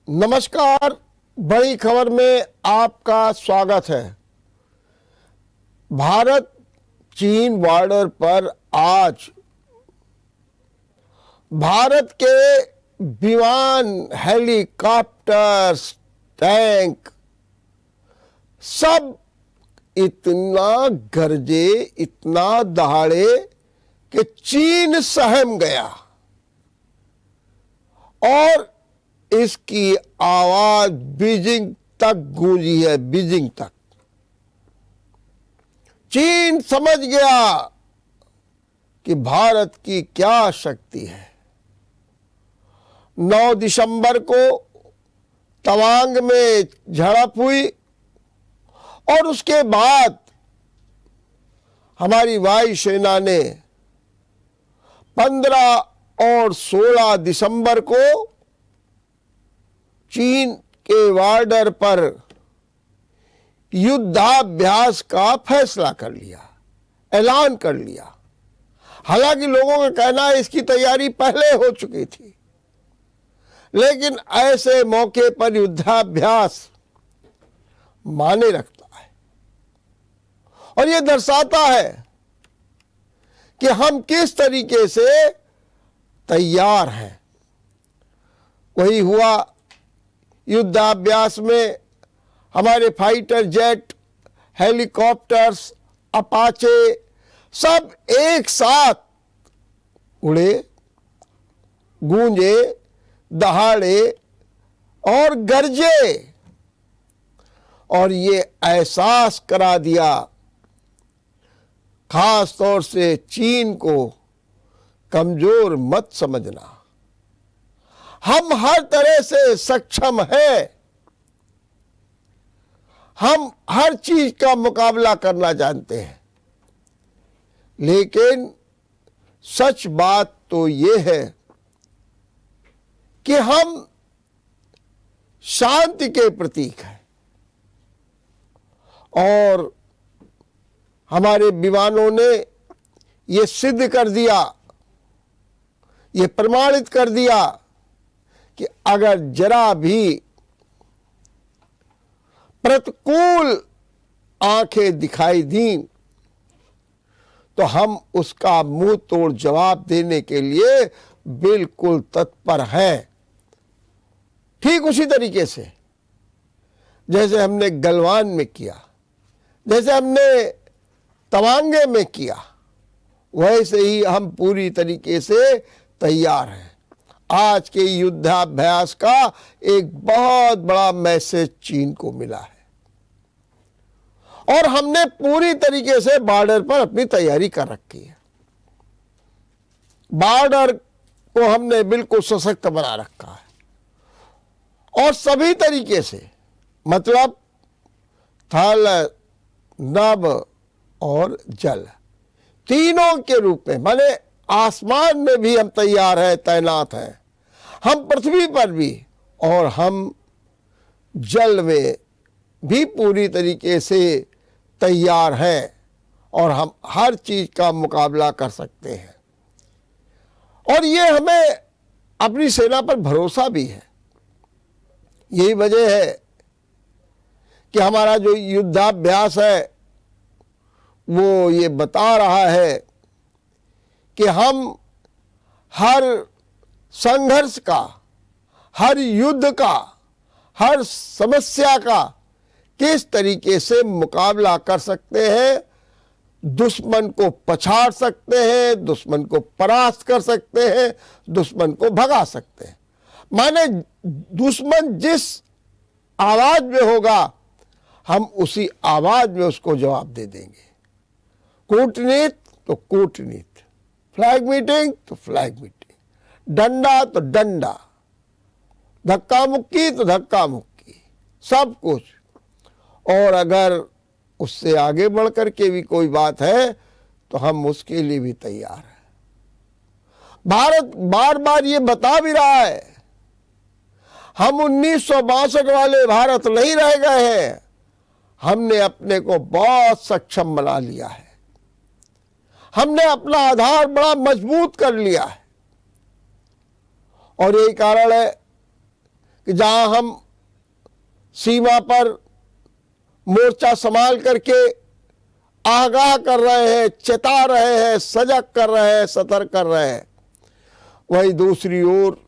नमस्कार। बड़ी खबर में आपका स्वागत है। भारत चीन बॉर्डर पर आज भारत के विमान, हेलीकॉप्टर्स, टैंक सब इतना गरजे, इतना दहाड़े कि चीन सहम गया और इसकी आवाज बीजिंग तक गूंजी है। बीजिंग तक चीन समझ गया कि भारत की क्या शक्ति है। 9 दिसंबर को तवांग में झड़प हुई और उसके बाद हमारी वायुसेना ने 15 और 16 दिसंबर को चीन के बॉर्डर पर युद्धाभ्यास का फैसला कर लिया, ऐलान कर लिया। हालांकि लोगों का कहना है इसकी तैयारी पहले हो चुकी थी, लेकिन ऐसे मौके पर युद्धाभ्यास माने रखता है और यह दर्शाता है कि हम किस तरीके से तैयार हैं। वही हुआ। युद्धाभ्यास में हमारे फाइटर जेट, हेलीकॉप्टर्स, अपाचे सब एक साथ उड़े, गूंजे, दहाड़े और गरजे और ये एहसास करा दिया खास तौर से चीन को, कमजोर मत समझना। हम हर तरह से सक्षम हैं। हम हर चीज का मुकाबला करना जानते हैं, लेकिन सच बात तो ये है कि हम शांति के प्रतीक हैं और हमारे विमानों ने ये सिद्ध कर दिया, ये प्रमाणित कर दिया कि अगर जरा भी प्रतिकूल आंखें दिखाई दी तो हम उसका मुंह तोड़ जवाब देने के लिए बिल्कुल तत्पर हैं। ठीक उसी तरीके से जैसे हमने गलवान में किया, जैसे हमने तवांगे में किया, वैसे ही हम पूरी तरीके से तैयार हैं। आज के युद्धाभ्यास का एक बहुत बड़ा मैसेज चीन को मिला है और हमने पूरी तरीके से बॉर्डर पर अपनी तैयारी कर रखी है। बॉर्डर को हमने बिल्कुल सशक्त बना रखा है और सभी तरीके से, मतलब थल, नभ और जल, तीनों के रूप में, माने आसमान में भी हम तैयार हैं, तैनात हैं, हम पृथ्वी पर भी और हम जल में भी पूरी तरीके से तैयार हैं और हम हर चीज का मुकाबला कर सकते हैं। और ये हमें अपनी सेना पर भरोसा भी है। यही वजह है कि हमारा जो युद्धाभ्यास है वो ये बता रहा है कि हम हर संघर्ष का, हर युद्ध का, हर समस्या का किस तरीके से मुकाबला कर सकते हैं, दुश्मन को पछाड़ सकते हैं, दुश्मन को परास्त कर सकते हैं, दुश्मन को भगा सकते हैं। माने दुश्मन जिस आवाज में होगा हम उसी आवाज में उसको जवाब दे देंगे। कूटनीति तो कूटनीति, फ्लैग मीटिंग तो फ्लैग मीटिंग, डंडा तो डंडा, धक्का मुक्की तो धक्का मुक्की, सब कुछ। और अगर उससे आगे बढ़ कर के भी कोई बात है तो हम उसके लिए भी तैयार हैं। भारत बार बार ये बता भी रहा है, हम 1962 वाले भारत नहीं रह गए हैं। हमने अपने को बहुत सक्षम बना लिया है, हमने अपना आधार बड़ा मजबूत कर लिया है। और यही कारण है कि जहां हम सीमा पर मोर्चा संभाल करके आगाह कर रहे हैं, चेता रहे हैं, सजग कर रहे हैं, सतर्क कर रहे हैं, वहीं दूसरी ओर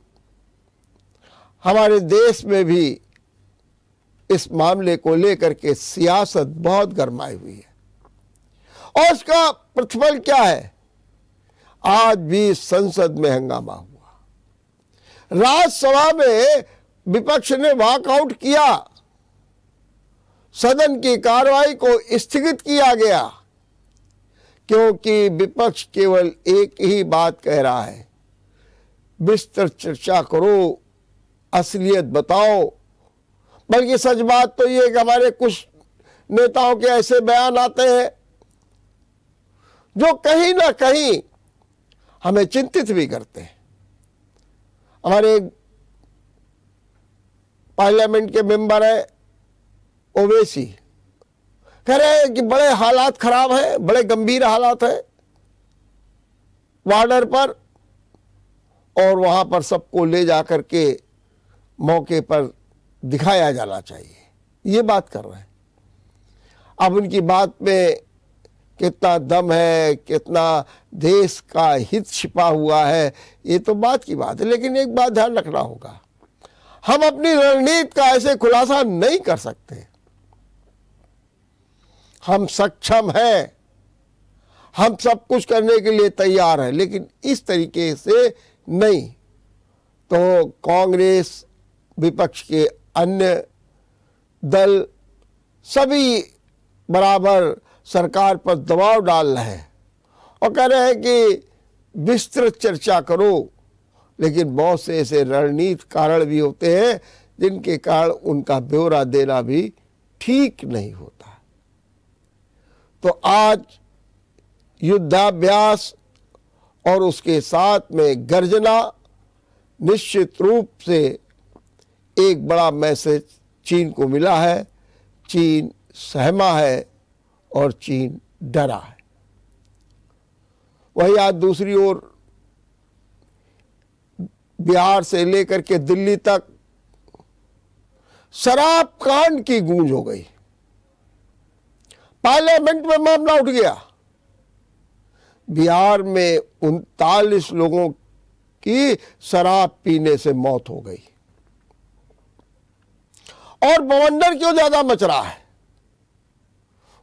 हमारे देश में भी इस मामले को लेकर के सियासत बहुत गरमाई हुई है। और उसका प्रतिफल क्या है? आज भी संसद में हंगामा हुआ, राज्यसभा में विपक्ष ने वॉकआउट किया, सदन की कार्रवाई को स्थगित किया गया, क्योंकि विपक्ष केवल एक ही बात कह रहा है, विस्तृत चर्चा करो, असलियत बताओ। बल्कि सच बात तो ये कि हमारे कुछ नेताओं के ऐसे बयान आते हैं जो कहीं ना कहीं हमें चिंतित भी करते हैं। हमारे पार्लियामेंट के मेंबर है ओवैसी, कह रहे हैं कि बड़े हालात खराब हैं, बड़े गंभीर हालात हैं बॉर्डर पर, और वहां पर सबको ले जाकर के मौके पर दिखाया जाना चाहिए, ये बात कर रहे हैं। अब उनकी बात में कितना दम है, कितना देश का हित छिपा हुआ है, ये तो बात की बात है। लेकिन एक बात ध्यान रखना होगा, हम अपनी रणनीति का ऐसे खुलासा नहीं कर सकते। हम सक्षम हैं, हम सब कुछ करने के लिए तैयार हैं, लेकिन इस तरीके से नहीं। तो कांग्रेस, विपक्ष के अन्य दल सभी बराबर सरकार पर दबाव डाल रहे हैं और कह रहे हैं कि विस्तृत चर्चा करो, लेकिन बहुत से ऐसे रणनीतिक कारण भी होते हैं जिनके कारण उनका ब्यौरा देना भी ठीक नहीं होता। तो आज युद्धाभ्यास और उसके साथ में गर्जना निश्चित रूप से एक बड़ा मैसेज चीन को मिला है। चीन सहमा है और चीन डरा है। वही आज दूसरी ओर बिहार से लेकर के दिल्ली तक शराब कांड की गूंज हो गई, पार्लियामेंट में मामला उठ गया। बिहार में 39 लोगों की शराब पीने से मौत हो गई। और बवंडर क्यों ज्यादा मच रहा है?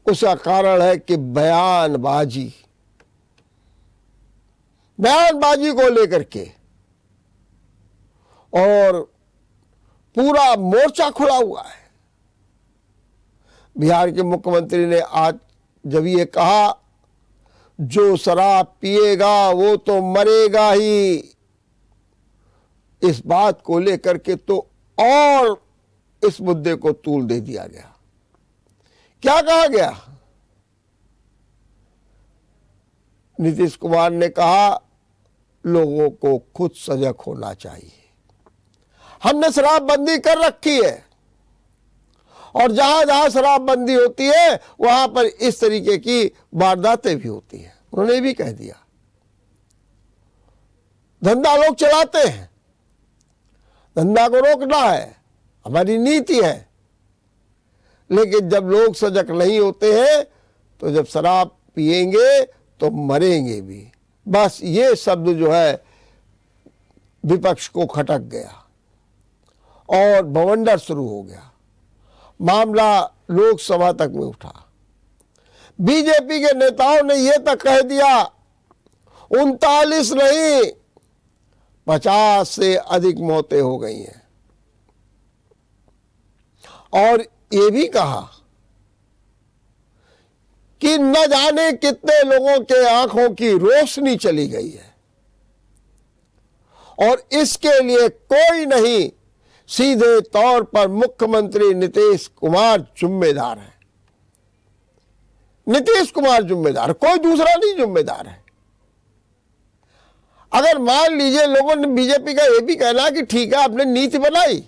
उसका कारण है कि बयानबाजी को लेकर के और पूरा मोर्चा खुला हुआ है। बिहार के मुख्यमंत्री ने आज जब ये कहा, जो शराब पिएगा वो तो मरेगा ही, इस बात को लेकर के तो और इस मुद्दे को तूल दे दिया गया। क्या कहा गया? नीतीश कुमार ने कहा लोगों को खुद सजग होना चाहिए। हमने शराबबंदी कर रखी है और जहां जहां शराबबंदी होती है वहां पर इस तरीके की वारदातें भी होती हैं। उन्होंने भी कह दिया, धंधा लोग चलाते हैं, धंधा को रोकना है, हमारी नीति है। लेकिन जब लोग सजग नहीं होते हैं तो जब शराब पिएंगे तो मरेंगे भी। बस ये शब्द जो है विपक्ष को खटक गया और बवंडर शुरू हो गया। मामला लोकसभा तक में उठा। बीजेपी के नेताओं ने यह तक कह दिया 39 नहीं 50 से अधिक मौतें हो गई हैं, और ये भी कहा कि न जाने कितने लोगों के आंखों की रोशनी चली गई है और इसके लिए कोई नहीं, सीधे तौर पर मुख्यमंत्री नीतीश कुमार जिम्मेदार है। नीतीश कुमार जिम्मेदार, कोई दूसरा नहीं जिम्मेदार है। अगर मान लीजिए लोगों ने, बीजेपी का यह भी कहना कि ठीक है आपने नीति बनाई,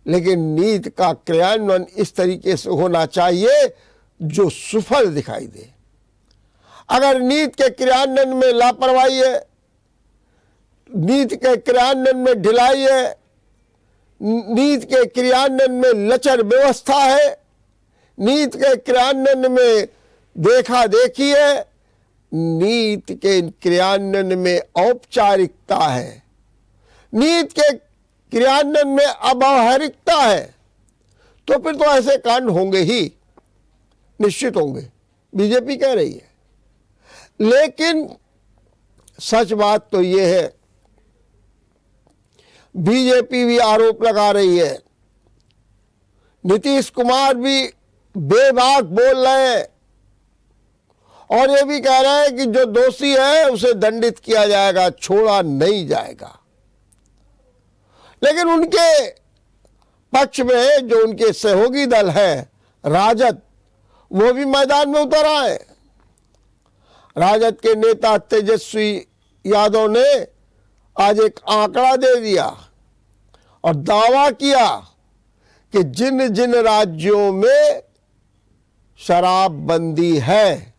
लेकिन नीति का क्रियान्वयन इस तरीके से होना चाहिए जो सुफल दिखाई दे। अगर नीति के क्रियान्वयन में लापरवाही है, नीति के क्रियान्वयन में ढिलाई है, नीति के क्रियान्वयन में लचर व्यवस्था है, नीति के क्रियान्वयन में देखा देखी है, नीति के क्रियान्वयन में औपचारिकता है, नीति के क्रियान्वयन में अव्यावहारिकता है, तो फिर तो ऐसे कांड होंगे ही, निश्चित होंगे, बीजेपी कह रही है। लेकिन सच बात तो ये है, बीजेपी भी आरोप लगा रही है, नीतीश कुमार भी बेबाक बोल रहे हैं और ये भी कह रहे हैं कि जो दोषी है उसे दंडित किया जाएगा, छोड़ा नहीं जाएगा। लेकिन उनके पक्ष में जो उनके सहयोगी दल है राजद, वो भी मैदान में उतर आए। राजद के नेता तेजस्वी यादव ने आज एक आंकड़ा दे दिया और दावा किया कि जिन जिन राज्यों में शराबबंदी है,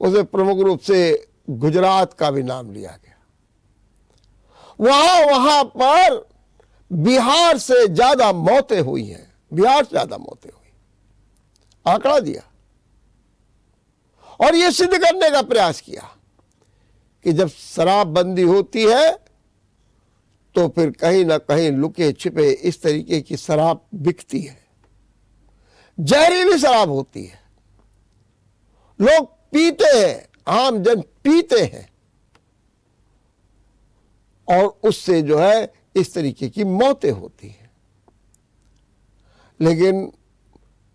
उसे प्रमुख रूप से गुजरात का भी नाम लिया गया, वहां पर बिहार से ज्यादा मौतें हुई हैं, बिहार से ज्यादा मौतें हुई, आंकड़ा दिया और यह सिद्ध करने का प्रयास किया कि जब शराबबंदी होती है तो फिर कहीं ना कहीं लुके छिपे इस तरीके की शराब बिकती है, जहरीली शराब होती है, लोग पीते हैं, आम जन पीते हैं और उससे जो है इस तरीके की मौतें होती हैं। लेकिन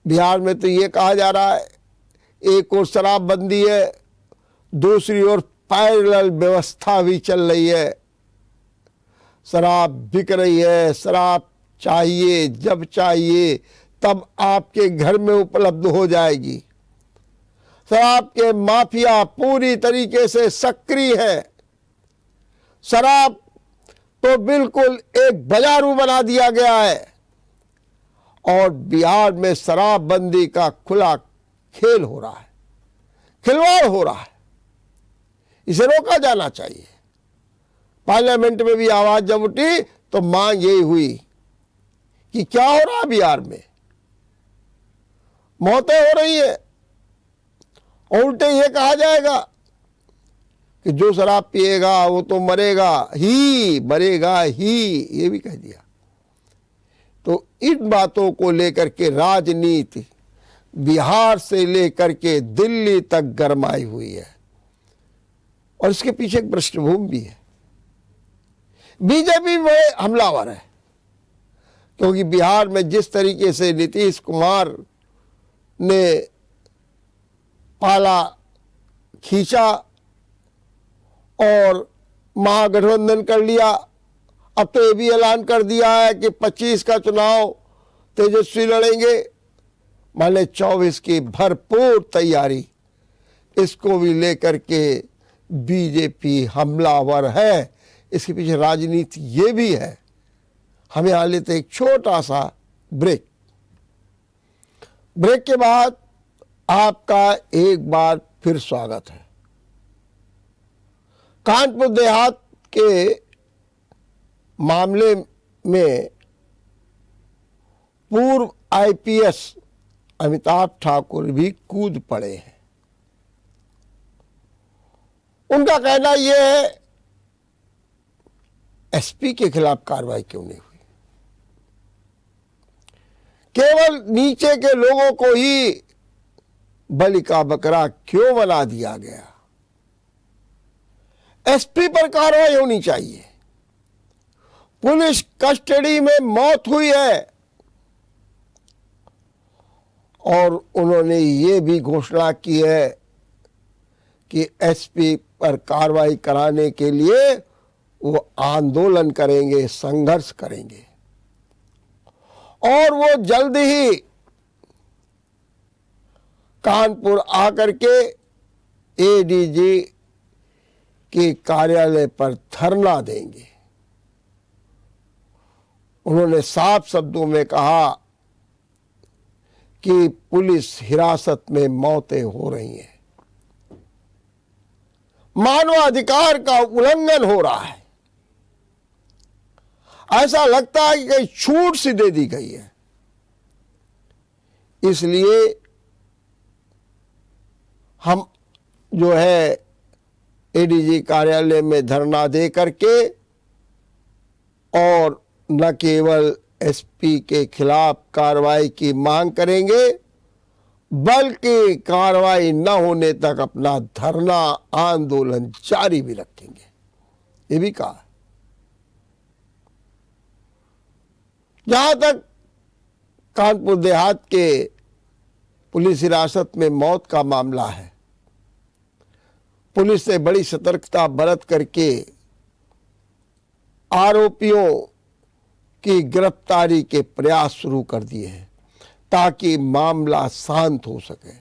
बिहार में तो ये कहा जा रहा है, एक और शराबबंदी है, दूसरी ओर पैरेलल व्यवस्था भी चल रही है, शराब बिक रही है, शराब चाहिए जब चाहिए तब आपके घर में उपलब्ध हो जाएगी। शराब के माफिया पूरी तरीके से सक्रिय है, शराब तो बिल्कुल एक बाजारू बना दिया गया है और बिहार में शराबबंदी का खुला खेल हो रहा है, खिलवाड़ हो रहा है, इसे रोका जाना चाहिए। पार्लियामेंट में भी आवाज जब उठी तो मांग यही हुई कि क्या हो रहा है बिहार में, मौतें हो रही है और उल्टे ये कहा जाएगा कि जो शराब पिएगा वो तो मरेगा ही, मरेगा ही, ये भी कह दिया। तो इन बातों को लेकर के राजनीति बिहार से लेकर के दिल्ली तक गरमाई हुई है और इसके पीछे एक पृष्ठभूमि भी है। बीजेपी में हमलावर है क्योंकि बिहार में जिस तरीके से नीतीश कुमार ने पाला खींचा और महागठबंधन कर लिया, अब तो ये भी ऐलान कर दिया है कि 25 का चुनाव तेजस्वी लड़ेंगे, माने 24 की भरपूर तैयारी, इसको भी लेकर के बीजेपी हमलावर है। इसके पीछे राजनीति ये भी है। हमें आ लेते एक छोटा सा ब्रेक। ब्रेक के बाद आपका एक बार फिर स्वागत है। कानपुर देहात के मामले में पूर्व आईपीएस अमिताभ ठाकुर भी कूद पड़े हैं। उनका कहना यह है, एसपी के खिलाफ कार्रवाई क्यों नहीं हुई, केवल नीचे के लोगों को ही बलि का बकरा क्यों बना दिया गया, एसपी पर कार्रवाई होनी चाहिए। पुलिस कस्टडी में मौत हुई है और उन्होंने ये भी घोषणा की है कि एसपी पर कार्रवाई कराने के लिए वो आंदोलन करेंगे, संघर्ष करेंगे और वो जल्द ही कानपुर आकर के एडीजी के कार्यालय पर धरना देंगे। उन्होंने साफ शब्दों में कहा कि पुलिस हिरासत में मौतें हो रही हैं, मानवाधिकार का उल्लंघन हो रहा है। ऐसा लगता है कि कहीं छूट सी दे दी गई है। इसलिए हम जो है एडीजी कार्यालय में धरना दे करके और न केवल एसपी के खिलाफ कार्रवाई की मांग करेंगे, बल्कि कार्रवाई न होने तक अपना धरना आंदोलन जारी भी रखेंगे, ये भी कहा। जहां तक कानपुर देहात के पुलिस हिरासत में मौत का मामला है, पुलिस ने बड़ी सतर्कता बरत करके आरोपियों की गिरफ्तारी के प्रयास शुरू कर दिए हैं ताकि मामला शांत हो सके।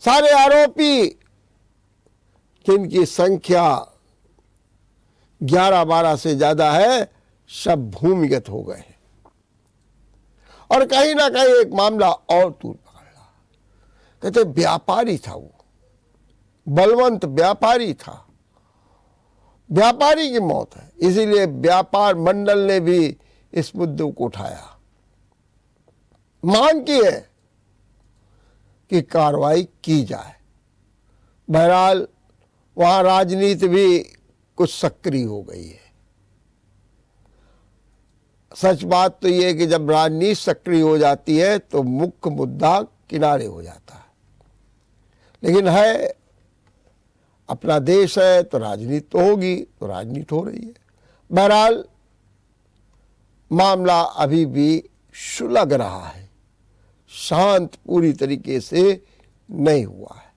सारे आरोपी, जिनकी संख्या 11-12 से ज्यादा है, सब भूमिगत हो गए हैं। और कहीं ना कहीं एक मामला और तूल पकड़ रहा। कहते व्यापारी था, वो बलवंत व्यापारी था, व्यापारी की मौत है, इसीलिए व्यापार मंडल ने भी इस मुद्दे को उठाया, मांग की है कि कार्रवाई की जाए। बहरहाल वहां राजनीति भी कुछ सक्रिय हो गई है। सच बात तो यह है कि जब राजनीति सक्रिय हो जाती है तो मुख्य मुद्दा किनारे हो जाता है, लेकिन है अपना देश है तो राजनीति तो होगी, तो राजनीति हो रही है। बहरहाल मामला अभी भी सुलग रहा है, शांत पूरी तरीके से नहीं हुआ है।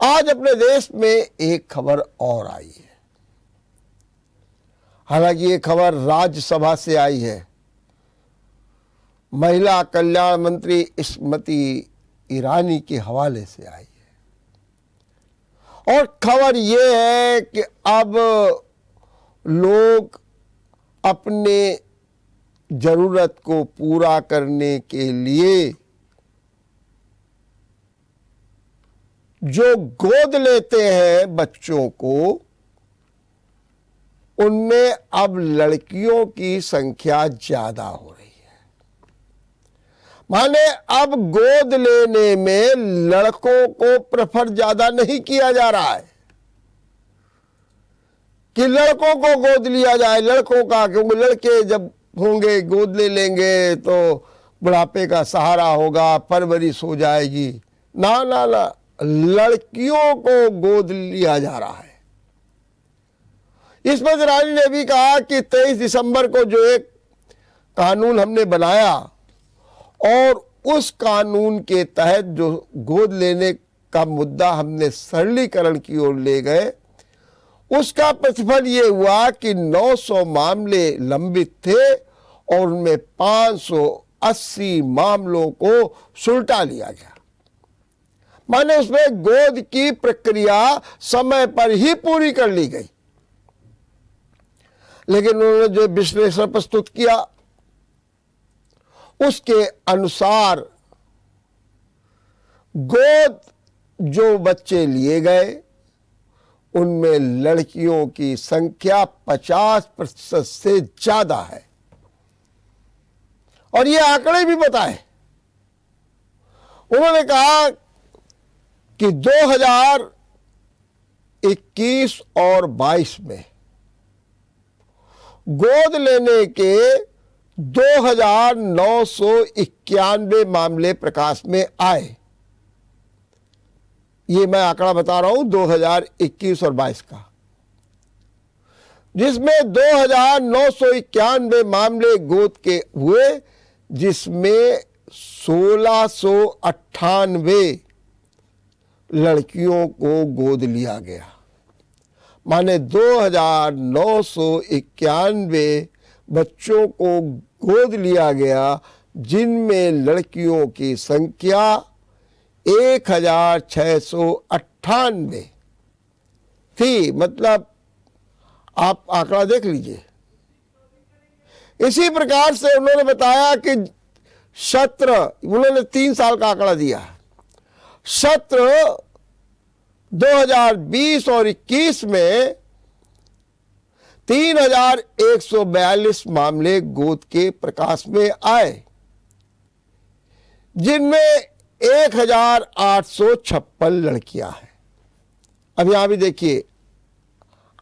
आज अपने देश में एक खबर और आई है, हालांकि ये खबर राज्यसभा से आई है। महिला कल्याण मंत्री स्मृति ईरानी के हवाले से आई है, और खबर ये है कि अब लोग अपने जरूरत को पूरा करने के लिए जो गोद लेते हैं बच्चों को, उनमें अब लड़कियों की संख्या ज्यादा हो रही है। माने अब गोद लेने में लड़कों को प्रेफर ज्यादा नहीं किया जा रहा है कि लड़कों को गोद लिया जाए, लड़कों का, क्योंकि लड़के जब होंगे गोद ले लेंगे तो बुढ़ापे का सहारा होगा, परवरिश हो जाएगी। ना ना ना, लड़कियों को गोद लिया जा रहा है। स्मृति ईरानी ने भी कहा कि 23 दिसंबर को जो एक कानून हमने बनाया और उस कानून के तहत जो गोद लेने का मुद्दा हमने सरलीकरण की ओर ले गए, उसका प्रतिफल ये हुआ कि 900 मामले लंबित थे और उनमें 580 मामलों को सुलटा लिया गया। माने उसमें गोद की प्रक्रिया समय पर ही पूरी कर ली गई। लेकिन उन्होंने जो विश्लेषण प्रस्तुत किया उसके अनुसार गोद जो बच्चे लिए गए उनमें लड़कियों की संख्या 50% से ज्यादा है। और ये आंकड़े भी बताए। उन्होंने कहा कि 2021 और 22 में गोद लेने के 2991 मामले प्रकाश में आए। ये मैं आंकड़ा बता रहा हूं 2021 और 22 का, जिसमें 2991 मामले गोद के हुए, जिसमें 1698 लड़कियों को गोद लिया गया। माने 2991 बच्चों को गोद लिया गया, जिनमें लड़कियों की संख्या 1698 थी। मतलब आप आंकड़ा देख लीजिए। इसी प्रकार से उन्होंने बताया कि सत्र, उन्होंने 3 साल का आंकड़ा दिया, सत्र 2020 और 21 में 3,142 मामले गोद के प्रकाश में आए, जिनमें 1,856 लड़कियां हैं। अब यहां भी देखिए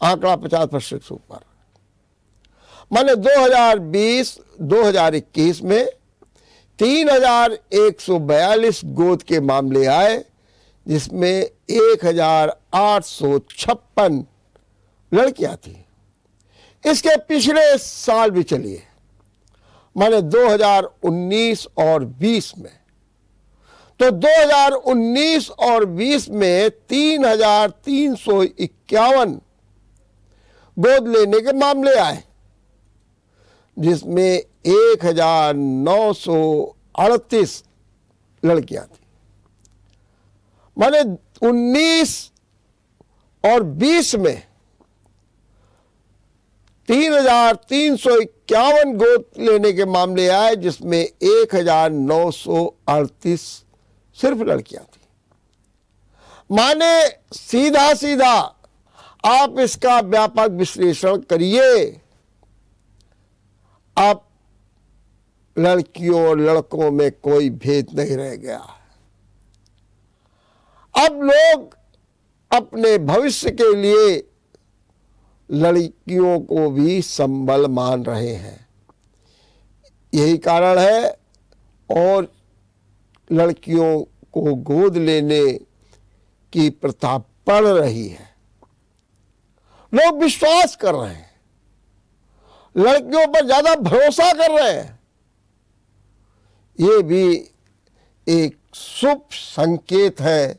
आंकड़ा 50% से ऊपर, माने 2020-2021 में 3,142 गोद के मामले आए, जिसमें 1,856 लड़कियां थी। इसके पिछले साल भी चलिए, माने 2019 और 20 में, तो 2019 और 20 में 3,351 गोद लेने के मामले आए, जिसमें 1,938 लड़कियां थी। माने 19 और 20 में 3,351 गोद लेने के मामले आए, जिसमें 1,938 सिर्फ लड़कियां थी। माने सीधा सीधा आप इसका व्यापक विश्लेषण करिए, अब लड़कियों और लड़कों में कोई भेद नहीं रह गया। अब लोग अपने भविष्य के लिए लड़कियों को भी संबल मान रहे हैं। यही कारण है और लड़कियों को गोद लेने की प्रथा बढ़ रही है। लोग विश्वास कर रहे हैं, लड़कियों पर ज्यादा भरोसा कर रहे हैं। ये भी एक शुभ संकेत है।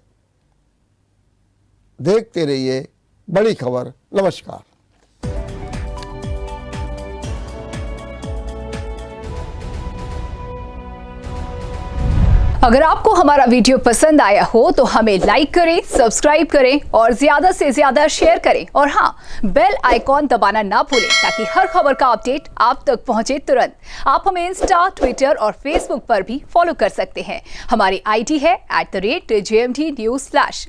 देखते रहिए बड़ी खबर। नमस्कार। अगर आपको हमारा वीडियो पसंद आया हो तो हमें लाइक करें, सब्सक्राइब करें और ज्यादा से ज्यादा शेयर करें। और हाँ, बेल आइकॉन दबाना ना भूलें ताकि हर खबर का अपडेट आप तक पहुंचे तुरंत। आप हमें इंस्टा, ट्विटर और फेसबुक पर भी फॉलो कर सकते हैं। हमारी आईडी है @JMT News Flash।